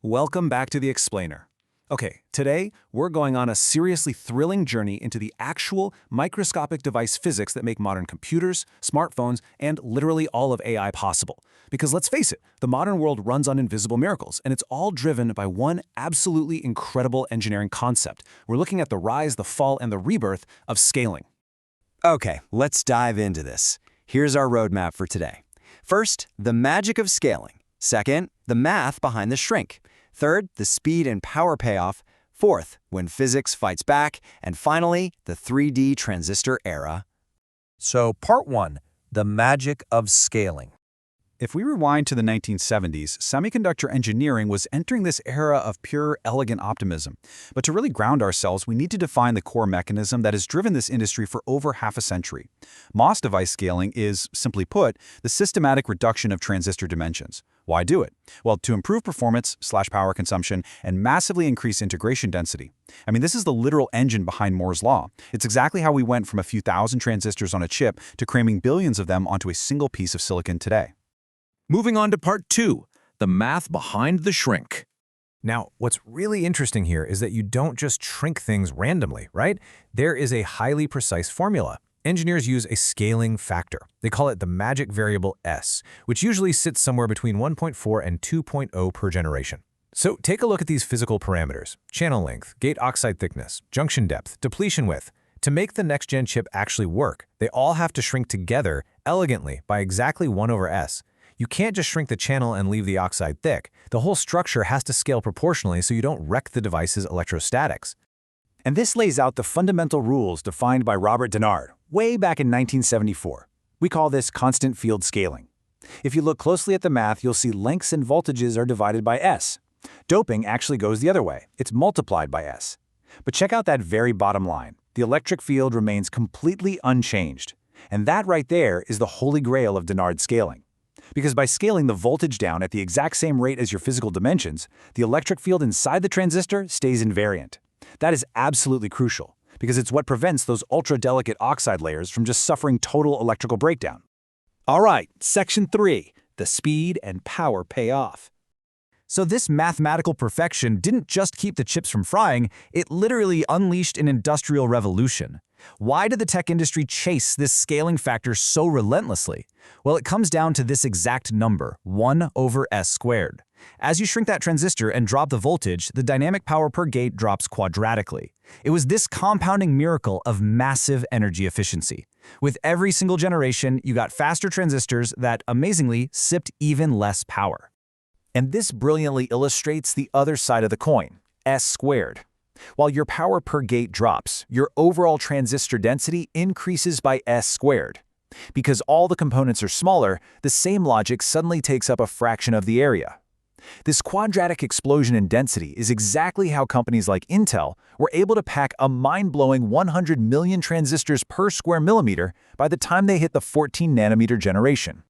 Welcome back to The Explainer. Okay, today we're going on a seriously thrilling journey into the actual microscopic device physics that make modern computers, smartphones, and literally all of AI possible. Because let's face it, the modern world runs on invisible miracles, and it's all driven by one absolutely incredible engineering concept. We're looking at the rise, the fall, and the rebirth of scaling. Okay, let's dive into this. Here's our roadmap for today. First, the magic of scaling. Second, the math behind the shrink. Third, the speed and power payoff. Fourth, when physics fights back. And finally, the 3D transistor era. So, part 1, the magic of scaling. If we rewind to the 1970s, semiconductor engineering was entering this era of pure, elegant optimism. But to really ground ourselves, we need to define the core mechanism that has driven this industry for over half a century. MOS device scaling is, simply put, the systematic reduction of transistor dimensions. Why do it? Well, to improve performance, slash power consumption, and massively increase integration density. I mean, this is the literal engine behind Moore's Law. It's exactly how we went from a few thousand transistors on a chip to cramming billions of them onto a single piece of silicon today. Moving on to part 2, the math behind the shrink. Now, what's really interesting here is that you don't just shrink things randomly, right? There is a highly precise formula. Engineers use a scaling factor. They call it the magic variable S, which usually sits somewhere between 1.4 and 2.0 per generation. So take a look at these physical parameters: channel length, gate oxide thickness, junction depth, depletion width. To make the next-gen chip actually work, they all have to shrink together elegantly by exactly 1 over S. You can't just shrink the channel and leave the oxide thick. The whole structure has to scale proportionally so you don't wreck the device's electrostatics. And this lays out the fundamental rules defined by Robert Dennard way back in 1974. We call this constant field scaling. If you look closely at the math, you'll see lengths and voltages are divided by S. Doping actually goes the other way. It's multiplied by S. But check out that very bottom line. The electric field remains completely unchanged. And that right there is the holy grail of Dennard scaling. Because by scaling the voltage down at the exact same rate as your physical dimensions, the electric field inside the transistor stays invariant. That is absolutely crucial, because it's what prevents those ultra-delicate oxide layers from just suffering total electrical breakdown. All right, section 3, the speed and power payoff. So this mathematical perfection didn't just keep the chips from frying, it literally unleashed an industrial revolution. Why did the tech industry chase this scaling factor so relentlessly? Well, it comes down to this exact number, 1 over S squared. As you shrink that transistor and drop the voltage, the dynamic power per gate drops quadratically. It was this compounding miracle of massive energy efficiency. With every single generation, you got faster transistors that, amazingly, sipped even less power. And this brilliantly illustrates the other side of the coin, S squared. While your power per gate drops, your overall transistor density increases by S squared. Because all the components are smaller, the same logic suddenly takes up a fraction of the area. This quadratic explosion in density is exactly how companies like Intel were able to pack a mind-blowing 100 million transistors per square millimeter by the time they hit the 14-nanometer generation.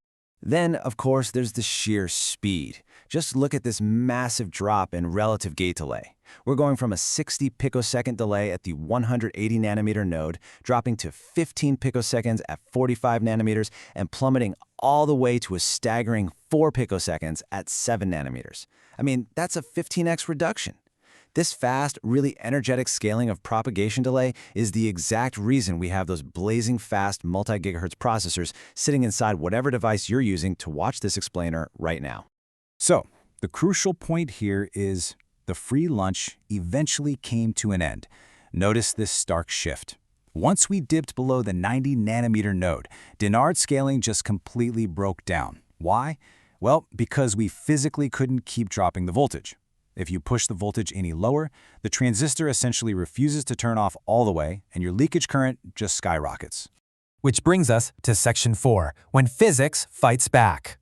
Then, of course, there's the sheer speed. Just look at this massive drop in relative gate delay. We're going from a 60 picosecond delay at the 180 nanometer node, dropping to 15 picoseconds at 45 nanometers, and plummeting all the way to a staggering 4 picoseconds at 7 nanometers. I mean, that's a 15x reduction. This fast, really energetic scaling of propagation delay is the exact reason we have those blazing fast multi-gigahertz processors sitting inside whatever device you're using to watch this explainer right now. So, the crucial point here is the free lunch eventually came to an end. Notice this stark shift. Once we dipped below the 90 nanometer node, Dennard scaling just completely broke down. Why? Well, because we physically couldn't keep dropping the voltage. If you push the voltage any lower, the transistor essentially refuses to turn off all the way, and your leakage current just skyrockets. Which brings us to section 4, when physics fights back.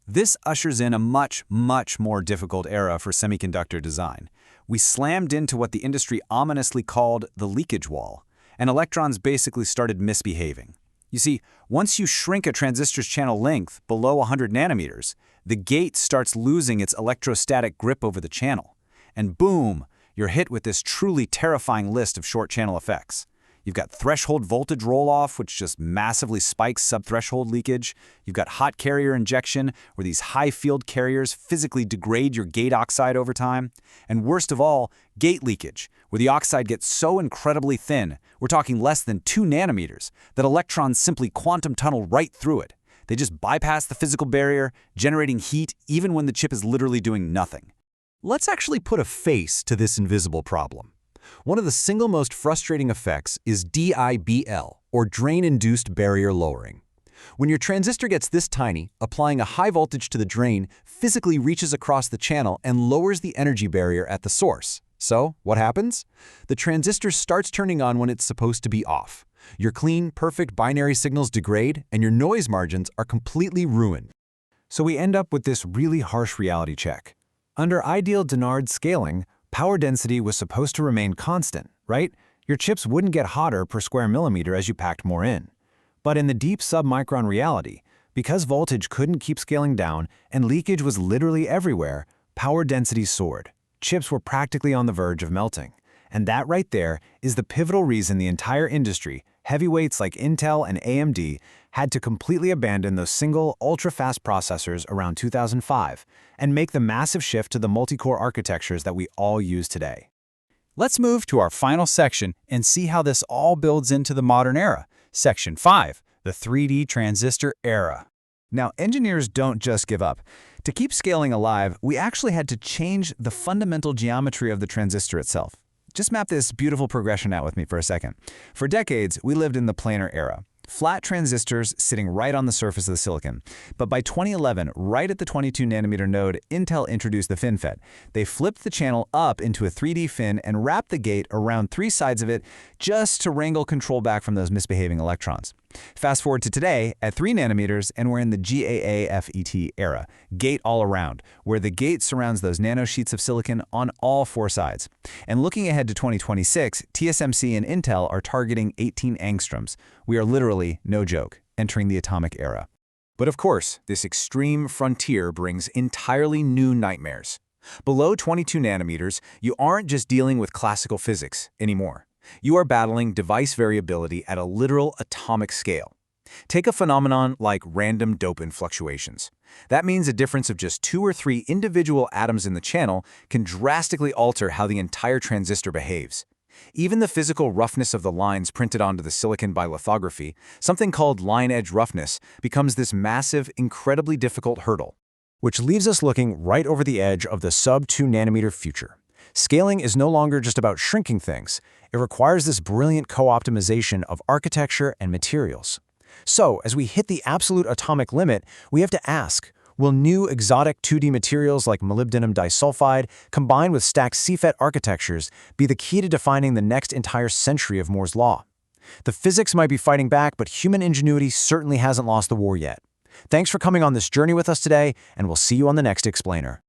This ushers in a much more difficult era for semiconductor design. We slammed into what the industry ominously called the leakage wall, and electrons basically started misbehaving. You see, once you shrink a transistor's channel length below 100 nanometers, the gate starts losing its electrostatic grip over the channel. And boom, you're hit with this truly terrifying list of short channel effects. You've got threshold voltage roll-off, which just massively spikes subthreshold leakage. You've got hot carrier injection, where these high-field carriers physically degrade your gate oxide over time. And worst of all, gate leakage, where the oxide gets so incredibly thin, we're talking less than 2 nanometers, that electrons simply quantum tunnel right through it. They just bypass the physical barrier, generating heat even when the chip is literally doing nothing. Let's actually put a face to this invisible problem. One of the single most frustrating effects is DIBL, or drain-induced barrier lowering. When your transistor gets this tiny, applying a high voltage to the drain physically reaches across the channel and lowers the energy barrier at the source. So, what happens? The transistor starts turning on when it's supposed to be off. Your clean, perfect binary signals degrade, and your noise margins are completely ruined. So we end up with this really harsh reality check. Under ideal Dennard scaling, power density was supposed to remain constant, right? Your chips wouldn't get hotter per square millimeter as you packed more in. But in the deep submicron reality, because voltage couldn't keep scaling down and leakage was literally everywhere, power density soared. Chips were practically on the verge of melting. And that right there is the pivotal reason the entire industry, heavyweights like Intel and AMD, had to completely abandon those single, ultra-fast processors around 2005 and make the massive shift to the multi-core architectures that we all use today. Let's move to our final section and see how this all builds into the modern era. Section 5, the 3D transistor era. Now, engineers don't just give up. To keep scaling alive, we actually had to change the fundamental geometry of the transistor itself. Just map this beautiful progression out with me for a second. For decades, we lived in the planar era. Flat transistors sitting right on the surface of the silicon. But by 2011, right at the 22 nanometer node, Intel introduced the FinFET. They flipped the channel up into a 3D fin and wrapped the gate around 3 sides of it just to wrangle control back from those misbehaving electrons. Fast forward to today, at 3 nanometers, and we're in the GAA-FET era, gate all around, where the gate surrounds those nanosheets of silicon on all 4 sides. And looking ahead to 2026, TSMC and Intel are targeting 18 angstroms. We are literally, no joke, entering the atomic era. But of course, this extreme frontier brings entirely new nightmares. Below 22 nanometers, you aren't just dealing with classical physics anymore. You are battling device variability at a literal atomic scale. Take a phenomenon like random dopant fluctuations. That means a difference of just 2 or 3 individual atoms in the channel can drastically alter how the entire transistor behaves. Even the physical roughness of the lines printed onto the silicon by lithography, something called line edge roughness, becomes this massive, incredibly difficult hurdle. Which leaves us looking right over the edge of the sub-2 nanometer future. Scaling is no longer just about shrinking things. It requires this brilliant co-optimization of architecture and materials. So, as we hit the absolute atomic limit, we have to ask, will new exotic 2D materials like molybdenum disulfide, combined with stacked CFET architectures, be the key to defining the next entire century of Moore's Law? The physics might be fighting back, but human ingenuity certainly hasn't lost the war yet. Thanks for coming on this journey with us today, and we'll see you on the next Explainer.